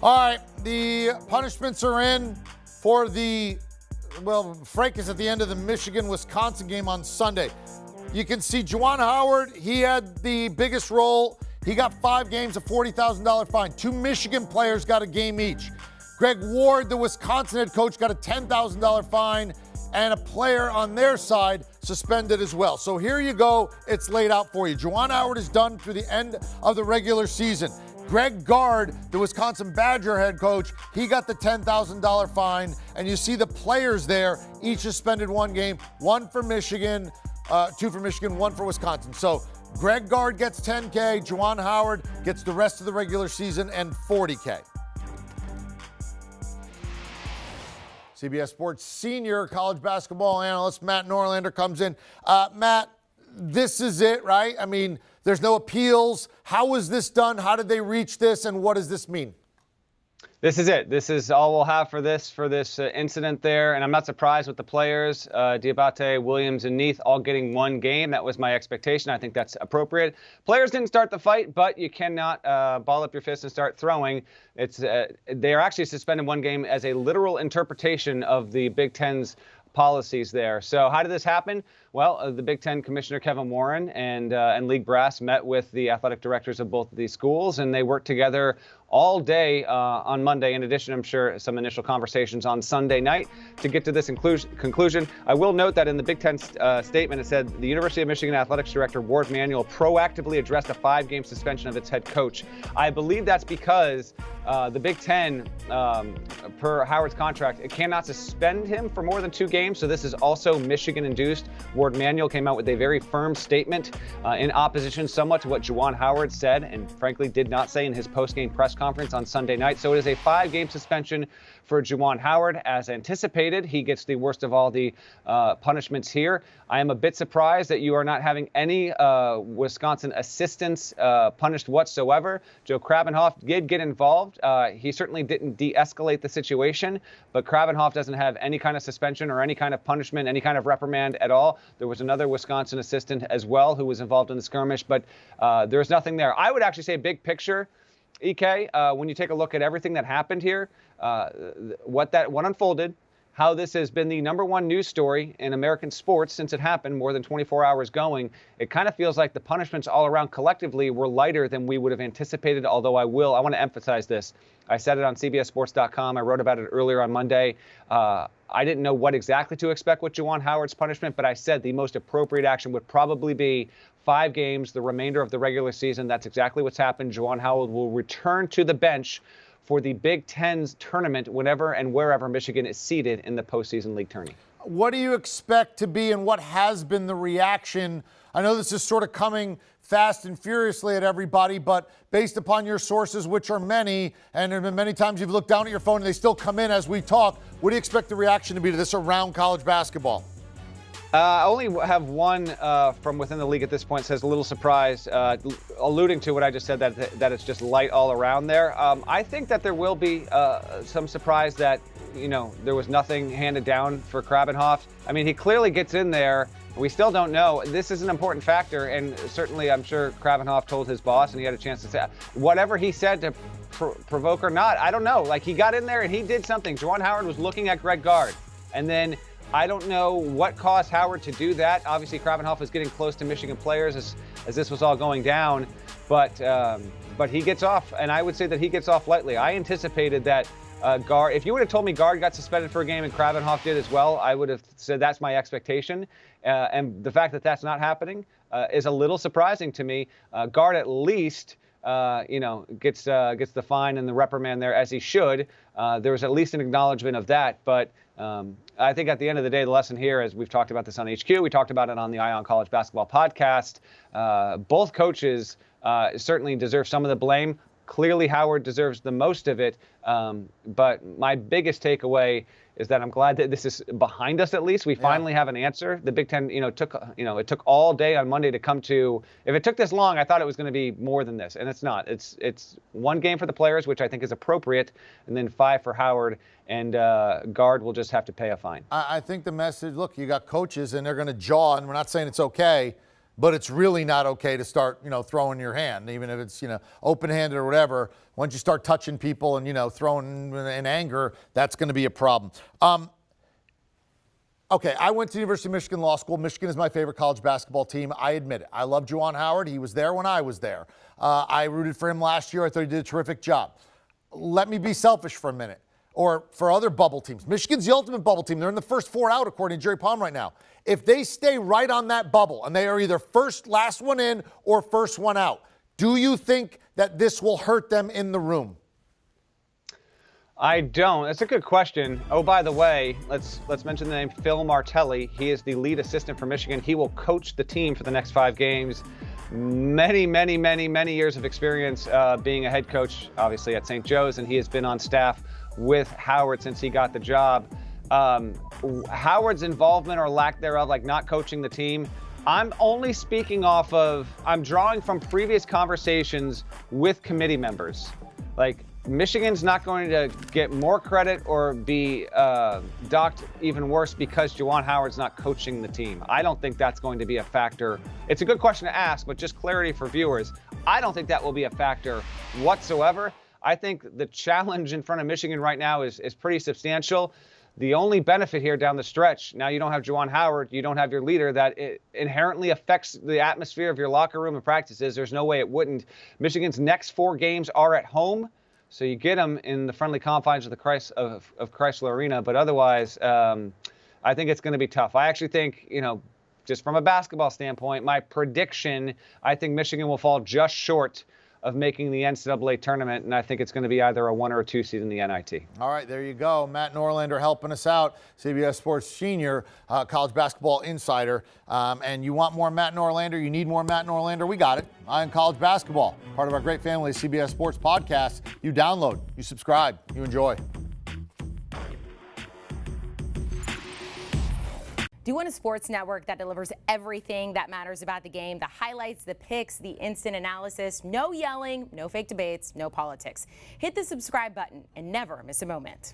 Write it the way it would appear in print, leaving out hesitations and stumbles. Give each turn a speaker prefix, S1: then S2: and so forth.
S1: All right, the punishments are in for fracas at the end of the Michigan-Wisconsin game on Sunday. You can see Juwan Howard, he had the biggest role. He got 5 games, a $40,000 fine. 2 Michigan players got a game each. Greg Ward, the Wisconsin head coach, got a $10,000 fine, and a player on their side suspended as well. So here you go. It's laid out for you. Juwan Howard is done through the end of the regular season. Greg Gard, the Wisconsin Badger head coach, he got the $10,000 fine, and you see the players there, each suspended 1 game, 1 for Michigan, 2 for Michigan, 1 for Wisconsin. So Greg Gard gets $10K, Juwan Howard gets the rest of the regular season and $40K. CBS Sports senior college basketball analyst Matt Norlander comes in. Matt, this is it, right? I mean, there's no appeals. How was this done? How did they reach this? And what does this mean?
S2: This is it. This is all we'll have for this incident there. And I'm not surprised with the players, Diabate, Williams, and Neath all getting 1 game. That was my expectation. I think that's appropriate. Players didn't start the fight, but you cannot ball up your fist and start throwing. They are actually suspended 1 game as a literal interpretation of the Big Ten's policies there. So how did this happen? Well, the Big Ten Commissioner Kevin Warren and league brass met with the athletic directors of both of these schools, and they worked together all day on Monday. In addition, I'm sure some initial conversations on Sunday night to get to this conclusion. I will note that in the Big Ten statement, it said the University of Michigan Athletics Director Ward Manuel proactively addressed a 5-game suspension of its head coach. I believe that's because the Big Ten, per Howard's contract, it cannot suspend him for more than 2 games. So this is also Michigan-induced. Ward Manuel came out with a very firm statement in opposition somewhat to what Juwan Howard said and frankly did not say in his post-game press conference on Sunday night. So it is a 5-game suspension for Juwan Howard. As anticipated, he gets the worst of all the punishments here. I am a bit surprised that you are not having any Wisconsin assistants punished whatsoever. Joe Krabenhoff did get involved. He certainly didn't de-escalate the situation, but Krabenhoff doesn't have any kind of suspension or any kind of punishment, any kind of reprimand at all. There was another Wisconsin assistant as well who was involved in the skirmish, but there's nothing there. I would actually say big picture, EK, when you take a look at everything that happened here, what unfolded, how this has been the #1 news story in American sports since it happened, more than 24 hours going, it kind of feels like the punishments all around collectively were lighter than we would have anticipated, although I want to emphasize this. I said it on CBSSports.com. I wrote about it earlier on Monday. I didn't know what exactly to expect with Juwan Howard's punishment, but I said the most appropriate action would probably be 5 games, the remainder of the regular season. That's exactly what's happened. Juwan Howard will return to the bench for the Big Ten's tournament whenever and wherever Michigan is seeded in the postseason league tourney.
S1: What do you expect to be and what has been the reaction? I know this is sort of coming fast and furiously at everybody, but based upon your sources, which are many, and there have been many times you've looked down at your phone and they still come in as we talk, what do you expect the reaction to be to this around college basketball?
S2: I only have one from within the league at this point, says a little surprised, alluding to what I just said, that it's just light all around there. I think that there will be some surprise that, there was nothing handed down for Krabenhoff. I mean, he clearly gets in there. We still don't know. This is an important factor, and certainly I'm sure Krabenhoff told his boss, and he had a chance to say whatever he said to provoke or not. I don't know. Like, he got in there and he did something. Juwan Howard was looking at Greg Gard, and then I don't know what caused Howard to do that. Obviously, Krabenhoff was getting close to Michigan players as this was all going down, but he gets off, and I would say that he gets off lightly. I anticipated that Gard, if you would have told me Gard got suspended for a game and Krabenhoff did as well, I would have said that's my expectation. And the fact that that's not happening is a little surprising to me. Gard at least gets the fine and the reprimand there as he should. There was at least an acknowledgement of that, but I think at the end of the day, the lesson here, as we've talked about this on HQ, we talked about it on the Eye on College Basketball podcast. Both coaches certainly deserve some of the blame. Clearly, Howard deserves the most of it. But my biggest takeaway is that I'm glad that this is behind us. At least we finally have an answer. The Big Ten, it took all day on Monday to come to. If it took this long, I thought it was going to be more than this, and it's not. It's 1 game for the players, which I think is appropriate, and then 5 for Howard, and Gard will just have to pay a fine.
S1: I think the message. Look, you got coaches, and they're going to jaw, and we're not saying it's okay. but it's really not okay to start, throwing your hand, even if it's, open-handed or whatever. Once you start touching people and, throwing in anger, that's going to be a problem. Okay, I went to the University of Michigan Law School. Michigan is my favorite college basketball team. I admit it. I love Juwan Howard. He was there when I was there. I rooted for him last year. I thought he did a terrific job. Let me be selfish for a minute. Or for other bubble teams. Michigan's the ultimate bubble team. They're in the first 4 out, according to Jerry Palm right now. If they stay right on that bubble, and they are either last one in or first one out, do you think that this will hurt them in the room?
S2: I don't. That's a good question. Oh, by the way, let's mention the name Phil Martelli. He is the lead assistant for Michigan. He will coach the team for the next 5 games. Many years of experience being a head coach, obviously at St. Joe's, and he has been on staff with Howard since he got the job. Howard's involvement or lack thereof, like not coaching the team, I'm only speaking I'm drawing from previous conversations with committee members. Like, Michigan's not going to get more credit or be docked even worse because Juwan Howard's not coaching the team. I don't think that's going to be a factor. It's a good question to ask, but just clarity for viewers. I don't think that will be a factor whatsoever. I think the challenge in front of Michigan right now is pretty substantial. The only benefit here down the stretch, now you don't have Juwan Howard, you don't have your leader, that it inherently affects the atmosphere of your locker room and practices. There's no way it wouldn't. Michigan's next 4 games are at home. So you get them in the friendly confines of the Chrysler Arena, but otherwise, I think it's going to be tough. I actually think, just from a basketball standpoint, my prediction, I think Michigan will fall just short of making the NCAA tournament, and I think it's going to be either a 1 or a 2 seed in the NIT.
S1: All right, there you go. Matt Norlander helping us out, CBS Sports senior college basketball insider. And you want more Matt Norlander? You need more Matt Norlander? We got it. On College Basketball, part of our great family of CBS Sports podcasts. You download, you subscribe, you enjoy.
S3: Do you want a sports network that delivers everything that matters about the game? The highlights, the picks, the instant analysis, no yelling, no fake debates, no politics. Hit the subscribe button and never miss a moment.